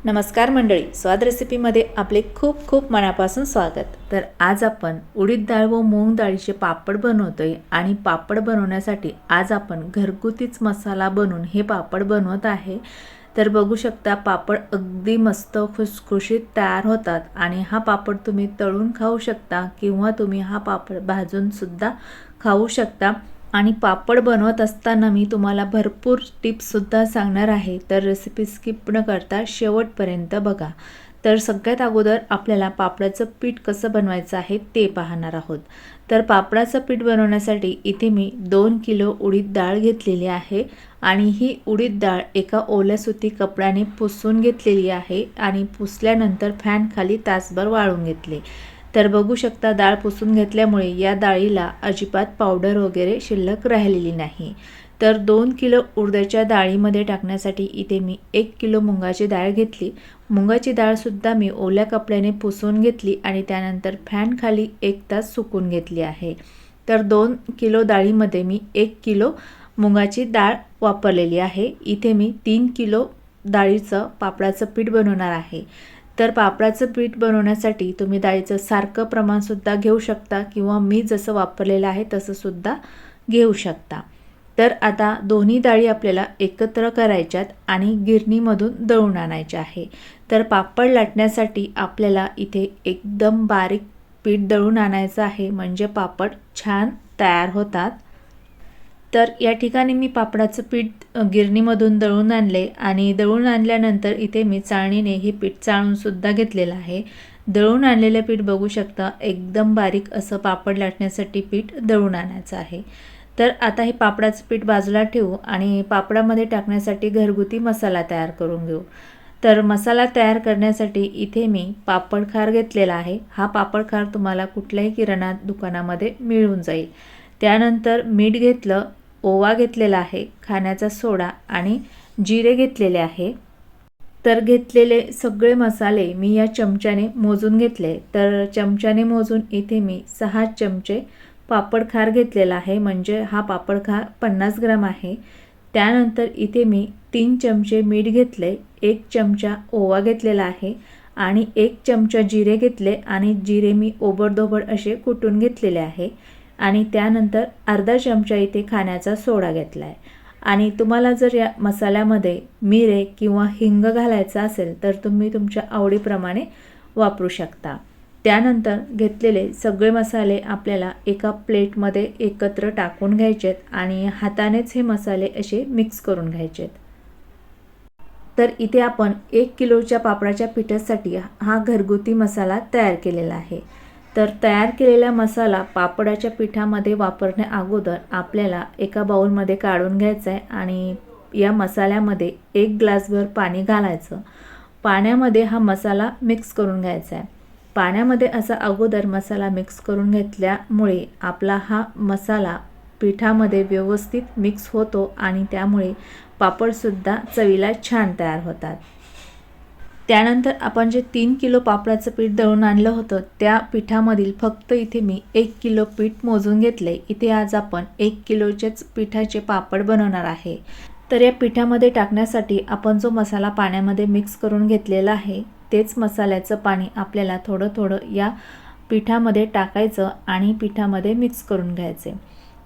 नमस्कार मंडळी, स्वाद रेसिपीमध्ये आपले खूप खूप मनापासून स्वागत। तर आज आपण उडीद डाळ व मूग डाळीचे पापड बनवतोय आणि पापड बनवण्यासाठी आज आपण घरगुतीच मसाला बनवून हे पापड बनवत आहे। तर बघू शकता पापड अगदी मस्त खुसखुशीत तयार होतात आणि हा पापड तुम्ही तळून खाऊ शकता किंवा तुम्ही हा पापड भाजून सुद्धा खाऊ शकता। आणि पापड बनवत असताना मी तुम्हाला भरपूर टिप्स सुद्धा सांगणार आहे, तर रेसिपी स्किप न करता शेवटपर्यंत बघा। तर सगळ्यात अगोदर आपल्याला पापडाचं पीठ कसं बनवायचं आहे ते पाहणार आहोत। तर पापडाचं पीठ बनवण्यासाठी इथे मी 2 किलो उडीद डाळ घेतलेली आहे आणि ही उडीद डाळ एका ओल्या सुती कपड्याने पुसून घेतलेली आहे आणि पुसल्यानंतर फॅन खाली तासभर वाळून घेतले। तर बघू शकता डाळ पुसून घेतल्यामुळे या डाळीला अजिबात पावडर वगैरे शिल्लक राहिलेली नाही। तर 2 किलो उडदाच्या डाळीमध्ये टाकण्यासाठी इथे मी 1 किलो मुगाची डाळ घेतली। मुगाची डाळ सुद्धा मी ओल्या कपड्याने पुसून घेतली आणि त्यानंतर फॅन खाली 1 तास सुकून घेतली आहे। तर 2 किलो डाळीमध्ये मी 1 किलो मुगाची डाळ वापरलेली आहे। इथे मी 3 किलो डाळीचं पापडाचं पीठ बनवणार आहे। तर पापडाचं पीठ बनवण्यासाठी तुम्ही डाळीचं सारखं प्रमाण सुद्धा घेऊ शकता किंवा मी जसं वापरलेलं आहे तसं सुद्धा घेऊ शकता। तर आता दोन्ही डाळी आपल्याला एकत्र करायच्यात आणि गिरणीमधून दळून आणायच्या आहे। तर पापड लाटण्यासाठी आपल्याला इथे एकदम बारीक पीठ दळून आणायचं आहे, म्हणजे पापड छान तयार होतात। तर या ठिकाणी मी पापडाचं पीठ गिरणीमधून दळून आणले आणि दळून आणल्यानंतर इथे मी चाळणीने हे पीठ चाळून सुद्धा घेतलेलं आहे। दळून आणलेलं पीठ बघू शकता एकदम बारीक असं पापड लाटण्यासाठी पीठ दळून आणायचं आहे। तर आता हे पापडाचं पीठ बाजूला ठेवू आणि पापडामध्ये टाकण्यासाठी घरगुती मसाला तयार करून घेऊ। तर मसाला तयार करण्यासाठी इथे मी पापड खार घेतलेला आहे। हा पापड खार तुम्हाला कुठल्याही किराणा दुकानामध्ये मिळून जाईल। त्यानंतर मीठ घेतलं, ओवा घेतलेला आहे, खाण्याचा सोडा आणि जिरे घेतलेले आहे। तर घेतलेले सगळे मसाले मी या चमच्याने मोजून घेतले। तर चमच्याने मोजून इथे मी 6 चमचे पापड खार घेतलेला आहे, म्हणजे हा पापड खार 50 ग्राम आहे। त्यानंतर इथे मी 3 चमचे मीठ घेतले, 1 चमचा ओवा घेतलेला आहे आणि 1 चमचा जिरे घेतले आणि जिरे मी ओबडधोबड असे कुटून घेतलेले आहे आणि त्यानंतर अर्धा चमचा इथे खाण्याचा सोडा घेतला आहे। आणि तुम्हाला जर या मसाल्यामध्ये मिरे किंवा हिंग घालायचा असेल तर तुम्ही तुमच्या आवडीप्रमाणे वापरू शकता। त्यानंतर घेतलेले सगळे मसाले आपल्याला एका प्लेटमध्ये एकत्र टाकून घ्यायचेत आणि हातानेच हे मसाले असे मिक्स करून घ्यायचेत। तर इथे आपण 1 किलोच्या पापडाच्या पिठासाठी हा घरगुती मसाला तयार केलेला आहे। तर तयार केलेला मसाला पापडाच्या पिठामध्ये वापरण्या अगोदर आपल्याला एका बाउलमध्ये काढून घ्यायचा आहे आणि या मसाल्यामध्ये 1 ग्लासभर पाणी घालायचं। पाण्यामध्ये हा मसाला मिक्स करून घ्यायचा आहे। पाण्यामध्ये असा अगोदर मसाला मिक्स करून घेतल्यामुळे आपला हा मसाला पिठामध्ये व्यवस्थित मिक्स होतो आणि त्यामुळे पापडसुद्धा चवीला छान तयार होतात। त्यानंतर आपण जे 3 किलो पापडाचं पीठ दळून आणलं होतं त्या पिठामधील फक्त इथे मी 1 किलो पीठ मोजून घेतले। इथे आज आपण 1 किलोच्याच पिठाचे पापड बनवणार आहे। तर या पिठामध्ये टाकण्यासाठी आपण जो मसाला पाण्यामध्ये मिक्स करून घेतलेला आहे तेच मसाल्याचं पाणी आपल्याला थोडं थोडं या पिठामध्ये टाकायचं आणि पिठामध्ये मिक्स करून घ्यायचे।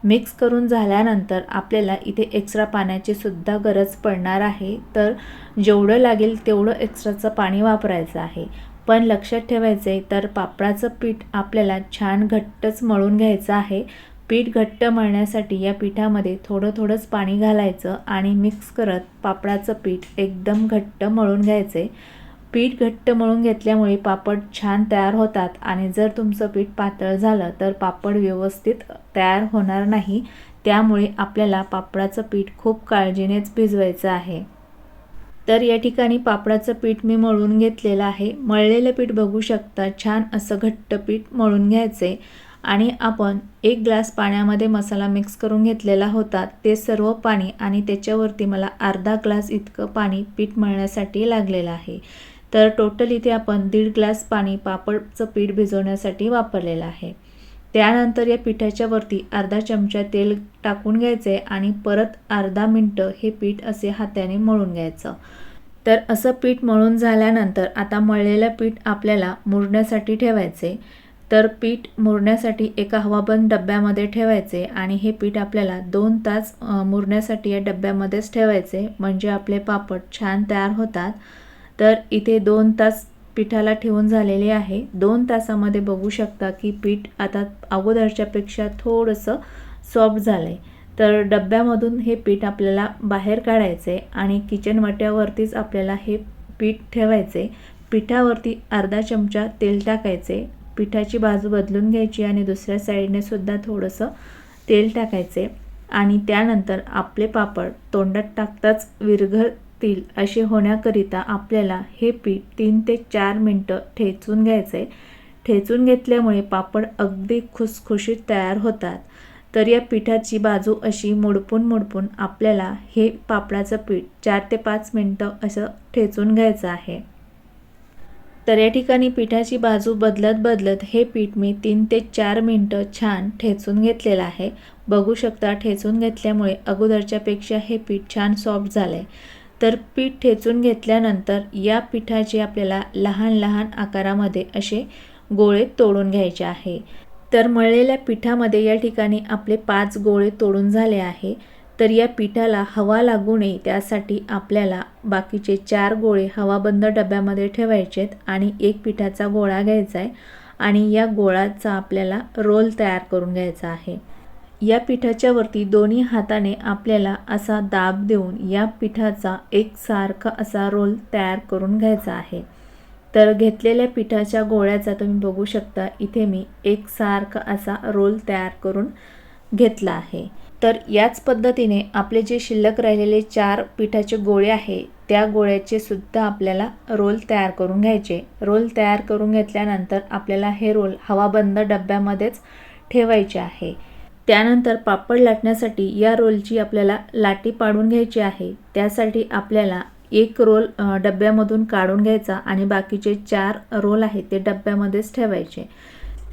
मिक्स करून झाल्यानंतर आपल्याला इथे एक्स्ट्रा पाण्याची सुद्धा गरज पडणार आहे। तर जेवढं लागेल तेवढं एक्स्ट्राचं पाणी वापरायचं आहे। पण लक्षात ठेवायचं आहे तर पापडाचं पीठ आपल्याला छान घट्टच मळून घ्यायचं आहे। पीठ घट्ट मळण्यासाठी या पिठामध्ये थोडं थोडंच पाणी घालायचं आणि मिक्स करत पापडाचं पीठ एकदम घट्ट मळून घ्यायचे। पीठ घट्ट मळून घेतल्यामुळे पापड छान तयार होतात आणि जर तुमचं पीठ पातळ झालं तर पापड व्यवस्थित तयार होणार नाही। त्यामुळे आपल्याला पापडाचं पीठ खूप काळजीनेच भिजवायचं आहे। तर या ठिकाणी पापडाचं पीठ मी मळून घेतलेलं आहे। मळलेलं पीठ बघू शकता छान असं घट्ट पीठ मळून घ्यायचे आणि आपण 1 ग्लास पाण्यामध्ये मसाला मिक्स करून घेतलेला होता ते सर्व पाणी आणि त्याच्यावरती मला अर्धा ग्लास इतकं पाणी पीठ मळण्यासाठी लागलेलं आहे। तर टोटल इथे आपण 1.5 ग्लास पाणी पापडचं पीठ भिजवण्यासाठी वापरलेलं आहे। त्यानंतर या पिठाच्या वरती अर्धा चमचा तेल टाकून घ्यायचे आणि परत अर्धा मिनिट हे पीठ असे हाताने मळून घ्यायचं। तर असं पीठ मळून झाल्यानंतर आता मळलेलं पीठ आपल्याला मुरण्यासाठी ठेवायचे। तर पीठ मुरण्यासाठी एका हवाबंद डब्यामध्ये ठेवायचे आणि हे पीठ आपल्याला 2 तास मुरण्यासाठी या डब्यामध्येच ठेवायचे, म्हणजे आपले पापड छान तयार होतात। तर इथे 2 तास पिठाला ठेवून झालेले आहे। 2 तासामध्ये बघू शकता की पीठ आता अगोदरच्यापेक्षा थोडंसं सॉफ्ट झालंय। तर डब्यामधून हे पीठ आपल्याला बाहेर काढायचे आणि किचन वाट्यावरतीच आपल्याला हे पीठ ठेवायचे। पिठावरती अर्धा चमचा तेल टाकायचे, पिठाची बाजू बदलून घ्यायची आणि दुसऱ्या साईडने सुद्धा थोडंसं तेल टाकायचे आणि त्यानंतर आपले पापड तोंडात टाकताच विरघळतील असे होण्याकरिता आपल्याला हे पीठ 3 ते 4 मिनटं ठेचून घ्यायचे। ठेचून घेतल्यामुळे पापड अगदी खुसखुशीत तयार होतात। तर या पिठाची बाजू अशी मोडपून आपल्याला हे पापडाचं पीठ 4 ते 5 मिनटं असं ठेचून घ्यायचं आहे। तर या ठिकाणी पिठाची बाजू बदलत हे पीठ मी 3 ते 4 मिनटं छान ठेचून घेतलेलं आहे। बघू शकता ठेचून घेतल्यामुळे अगोदरच्यापेक्षा हे पीठ छान सॉफ्ट झालंय। तर पीठ ठेचून घेतल्यानंतर या पिठाचे आपल्याला लहान आकारामध्ये असे गोळे तोडून घ्यायचे आहे। तर मळलेल्या पिठामध्ये या ठिकाणी आपले 5 गोळे तोडून झाले आहे। तर या पिठाला हवा लागू नये त्यासाठी आपल्याला बाकीचे 4 गोळे हवाबंद डब्यामध्ये ठेवायचेत आणि एक पिठाचा गोळा घ्यायचा आहे आणि या गोळाचा आपल्याला रोल तयार करून घ्यायचा आहे। या पिठाच्या वरती दोन्ही हाताने आपल्याला असा दाब देऊन या पिठाचा एकसारखा असा रोल तयार करून घ्यायचा आहे। तर घेतलेल्या पिठाच्या गोळ्याचा तुम्ही बघू शकता इथे मी एकसारखा असा रोल तयार करून घेतला आहे। तर याच पद्धतीने आपले जे शिल्लक राहिलेले 4 पिठाचे गोळे आहे त्या गोळ्याचे सुद्धा आपल्याला रोल तयार करून घ्यायचे। रोल तयार करून घेतल्यानंतर आपल्याला हे रोल हवाबंद डब्यामध्येच ठेवायचे आहे। त्यानंतर पापड लाटण्यासाठी या रोलची आपल्याला लाटी पाडून घ्यायची आहे। त्यासाठी आपल्याला एक रोल डब्यामधून काढून घ्यायचा आणि बाकीचे 4 रोल आहेत ते डब्यामध्येच ठेवायचे।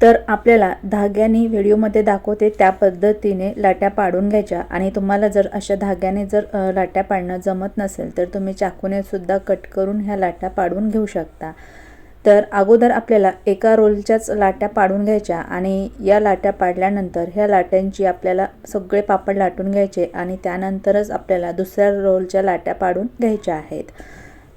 तर आपल्याला धाग्याने व्हिडिओमध्ये दाखवते त्या पद्धतीने लाट्या पाडून घ्यायच्या आणि तुम्हाला जर अशा धाग्याने जर लाट्या पाडणं जमत नसेल तर तुम्ही चाकूने सुद्धा कट करून ह्या लाट्या पाडून घेऊ शकता। तर अगोदर आपल्याला एका रोलच्याच लाट्या पाडून घ्यायच्या आणि या लाट्या पाडल्यानंतर ह्या लाट्यांची आपल्याला सगळे पापड लाटून घ्यायचे आणि त्यानंतरच आपल्याला दुसऱ्या रोलच्या लाट्या पाडून घ्यायच्या आहेत।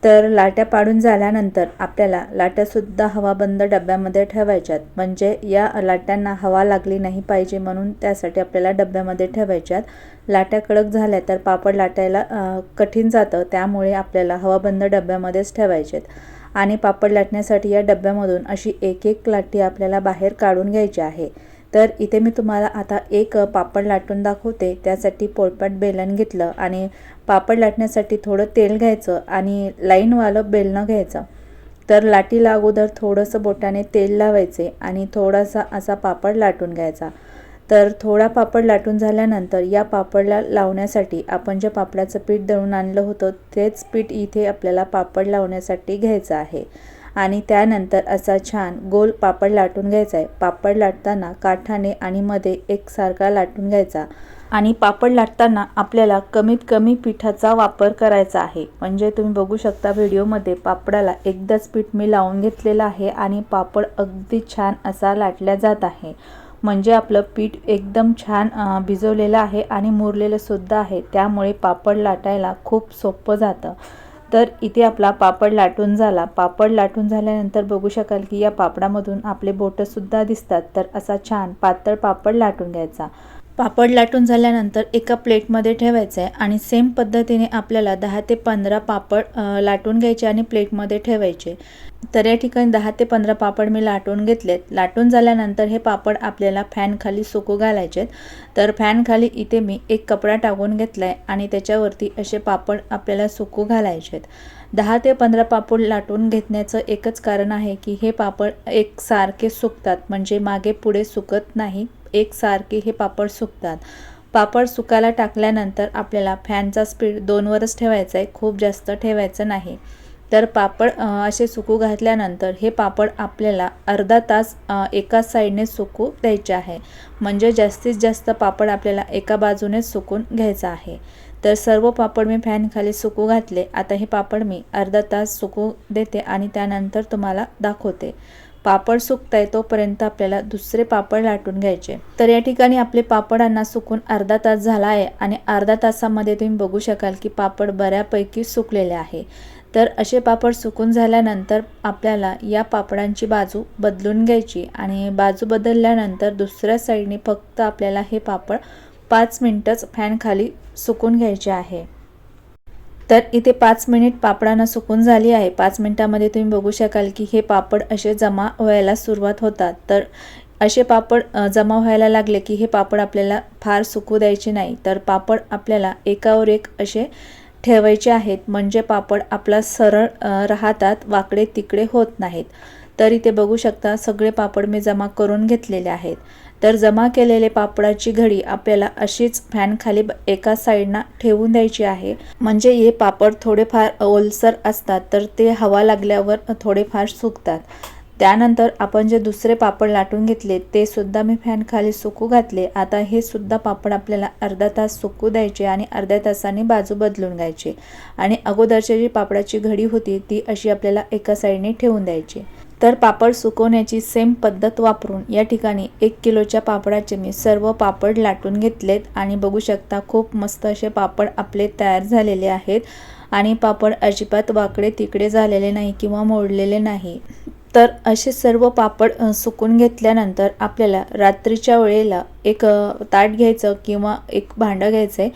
तर लाट्या पाडून झाल्यानंतर आपल्याला लाट्यासुद्धा हवाबंद डब्यामध्ये ठेवायच्यात, म्हणजे या लाट्यांना हवा लागली नाही पाहिजे म्हणून त्यासाठी आपल्याला डब्यामध्ये ठेवायच्यात। लाट्या कडक झाल्या तर पापड लाटायला कठीण जातं, त्यामुळे आपल्याला हवाबंद डब्यामध्येच ठेवायचेत आणि पापड लाटण्यासाठी या डब्यामधून अशी एक लाटी आपल्याला बाहेर काढून घ्यायची आहे। तर इथे मी तुम्हाला आता एक पापड लाटून दाखवते। त्यासाठी पोळपाट बेलन घेतलं आणि पापड लाटण्यासाठी थोडं तेल घ्यायचं आणि लाईनवालं बेलणं घ्यायचं। तर लाटीला अगोदर थोडंसं बोटाने तेल लावायचे आणि थोडासा असा पापड लाटून घ्यायचा। तर थोडा पापड लाटून झाल्यानंतर या पापडला लावण्यासाठी आपण जे पापडाचं पीठ दळून आणलं होतं तेच पीठ इथे आपल्याला पापड लावण्यासाठी घ्यायचं आहे आणि त्यानंतर असा छान गोल पापड लाटून घ्यायचा आहे। पापड लाटताना काठाने आणि मध्ये एकसारखा लाटून घ्यायचा आणि पापड लाटताना आपल्याला कमीत कमी पिठाचा वापर करायचा आहे। म्हणजे तुम्ही बघू शकता व्हिडिओमध्ये पापडाला एकदाच पीठ मी लावून घेतलेलं आहे आणि पापड अगदी छान असा लाटला जात आहे। म्हणजे आपलं पीठ एकदम छान भिजवलेलं आहे आणि मुरलेलं सुद्धा आहे, त्यामुळे पापड लाटायला खूप सोपं जातं। तर इथे आपला पापड लाटून झाला। पापड लाटून झाल्यानंतर बघू शकाल की या पापडामधून आपले बोटं सुद्धा दिसतात। तर असा छान पातळ पापड लाटून घ्यायचा। पापड लाटून झाल्यानंतर एका प्लेटमध्ये ठेवायचं आहे आणि सेम पद्धतीने आपल्याला 10 ते 15 पापड लाटून घ्यायचे आणि प्लेटमध्ये ठेवायचे। तर या ठिकाणी 10 ते 15 पापड मी लाटून घेतलेत। लाटून झाल्यानंतर हे पापड आपल्याला फॅन खाली सुकू घालायचे। तर फॅन खाली इथे मी एक कपडा टाकून घेतलाय आणि त्याच्यावरती असे पापड आपल्याला सुकू घालायचे। 10 ते 15 पापड लाटून घेण्याचं एकच कारण आहे की हे पापड एकसारखे सुकतात, म्हणजे मागे पुढे सुकत नाही, एकसारखे हे पापड सुकतात। पापड सुकायला टाकल्यानंतर आपल्याला फॅनचा स्पीड 2 वरच ठेवायचा आहे, खूप जास्त ठेवायचं नाही। तर पापड असे सुकू घातल्यानंतर हे पापड आपल्याला अर्धा तास एका साईडने सुकू द्यायचे आहे, म्हणजे जास्तीत जास्त पापड आपल्याला एका बाजूने सुकून घ्यायचा आहे। तर सर्व पापड मी फॅन खाली सुकू घातले. आता हे पापड मी अर्धा तास सुकू देते आणि त्यानंतर तुम्हाला दाखवते. पापड सुकताय तोपर्यंत आपल्याला दुसरे पापड लाटून घ्यायचे. तर या ठिकाणी आपले पापडांना सुकून अर्धा तास झाला आहे आणि अर्धा तासामध्ये तुम्ही बघू शकाल की पापड बऱ्यापैकी सुकलेले आहे. तर असे पापड सुकून झाल्यानंतर आपल्याला या पापडांची बाजू बदलून घ्यायची आणि बाजू बदलल्यानंतर दुसऱ्या साईडने फक्त आपल्याला हे पापड 5 मिनिटच फॅन खाली सुकून घ्यायचे आहे. तर इथे 5 मिनिट पापडांना सुकून झाली आहे. 5 मिनिटामध्ये तुम्ही बघू शकाल की हे पापड असे जमा व्हायला सुरुवात होतात. तर असे पापड जमा व्हायला लागले की हे पापड आपल्याला फार सुकू द्यायचे नाही. तर पापड आपल्याला एकावर एक असे ठेवायचे आहेत, म्हणजे पापड आपला सरळ राहतात, वाकडे तिकडे होत नाहीत. तर इथे बघू शकता सगळे पापड मी जमा करून घेतलेले आहेत. तर जमा केलेले पापडाची घडी आपल्याला अशीच फॅन खाली एका साईडना ठेवून द्यायची आहे, म्हणजे हे पापड थोडेफार ओलसर असतात तर ते हवा लागल्यावर थोडेफार सुकतात. त्यानंतर आपण जे दुसरे पापड लाटून घेतले ते सुद्धा मी फॅन खाली सुकू घातले. आता हे सुद्धा पापड आपल्याला अर्धा तास सुकू द्यायचे आणि अर्ध्या तासाने बाजू बदलून घ्यायचे आणि अगोदरची जी पापडाची घडी होती ती अशी आपल्याला एका साईडने ठेवून द्यायची. तर पापड सुकवण्याची सेम पद्धत वापरून या ठिकाणी 1 किलोच्या पापडाचे मी सर्व पापड लाटून घेतलेत आणि बघू शकता खूप मस्त असे पापड आपले तयार झालेले आहेत आणि पापड अजिबात वाकडे तिकडे झालेले नाही किंवा मोडलेले नाही. तर असे सर्व पापड सुकून घेतल्यानंतर आपल्याला रात्रीच्या वेळेला एक ताट घ्यायचं किंवा एक भांडं घ्यायचं आहे.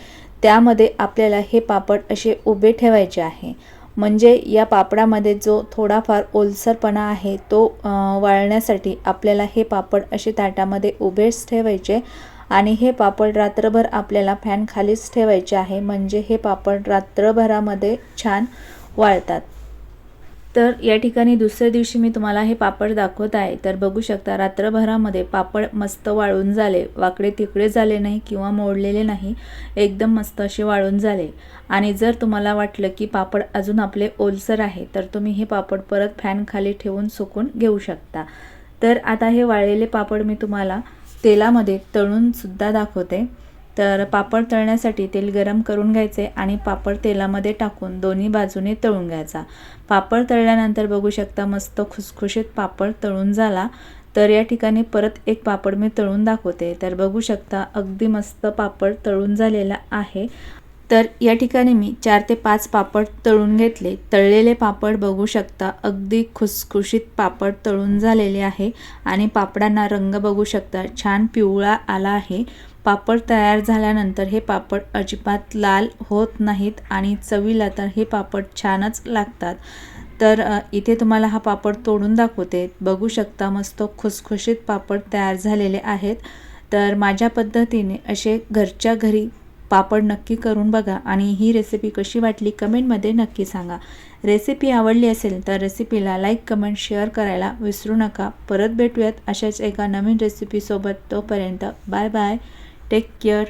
त्यामध्ये आपल्याला हे पापड असे उभे ठेवायचे आहे, म्हणजे या पापडामध्ये जो थोडाफार ओलसरपणा आहे तो वाळण्यासाठी आपल्याला हे पापड असे ताटामध्ये उभेच ठेवायचे आणि हे पापड रात्रभर आपल्याला फॅन खालीच ठेवायचे आहे, म्हणजे हे पापड रात्रभरामध्ये छान वाळतात. तर या ठिकाणी दुसऱ्या दिवशी मी तुम्हाला हे पापड दाखवत आहे. तर बघू शकता रात्रभरामध्ये पापड मस्त वाळून झाले, वाकडे तिकडे झाले नाही किंवा मोडलेले नाही, एकदम मस्त असे वाळून झाले. आणि जर तुम्हाला वाटलं की पापड अजून आपले ओलसर आहे तर तुम्ही हे पापड परत फॅन खाली ठेवून सुकून घेऊ शकता. तर आता हे वाळलेले पापड मी तुम्हाला तेलामध्ये तळून सुद्धा दाखवते. तर पापड तळण्यासाठी तेल गरम करून घ्यायचे आणि पापड तेलामध्ये टाकून दोन्ही बाजूने तळून घ्यायचा. पापड तळल्यानंतर बघू शकता मस्त खुसखुशीत पापड तळून झाला. तर या ठिकाणी परत एक पापड मी तळून दाखवते. तर बघू शकता अगदी मस्त पापड तळून झालेला आहे. तर या ठिकाणी मी 4 ते 5 पापड तळून घेतले. तळलेले पापड बघू शकता अगदी खुसखुशीत पापड तळून झालेले आहे आणि पापडांना रंग बघू शकता छान पिवळा आला आहे. पापड तयार झाल्यानंतर हे पापड अजिबात लाल होत नाहीत आणि चवीला तर हे पापड छानच लागतात. तर इथे तुम्हाला हा पापड तोडून दाखवते. बघू शकता मस्त खुसखुशीत पापड तयार झालेले आहेत. तर माझ्या पद्धतीने असे घरच्या घरी पापड नक्की करून बघा आणि ही रेसिपी कशी वाटली कमेंटमध्ये नक्की सांगा. रेसिपी आवडली असेल तर रेसिपीला लाईक, कमेंट, शेअर करायला विसरू नका. परत भेटूयात अशाच एका नवीन रेसिपीसोबत. तोपर्यंत बाय बाय. Take care.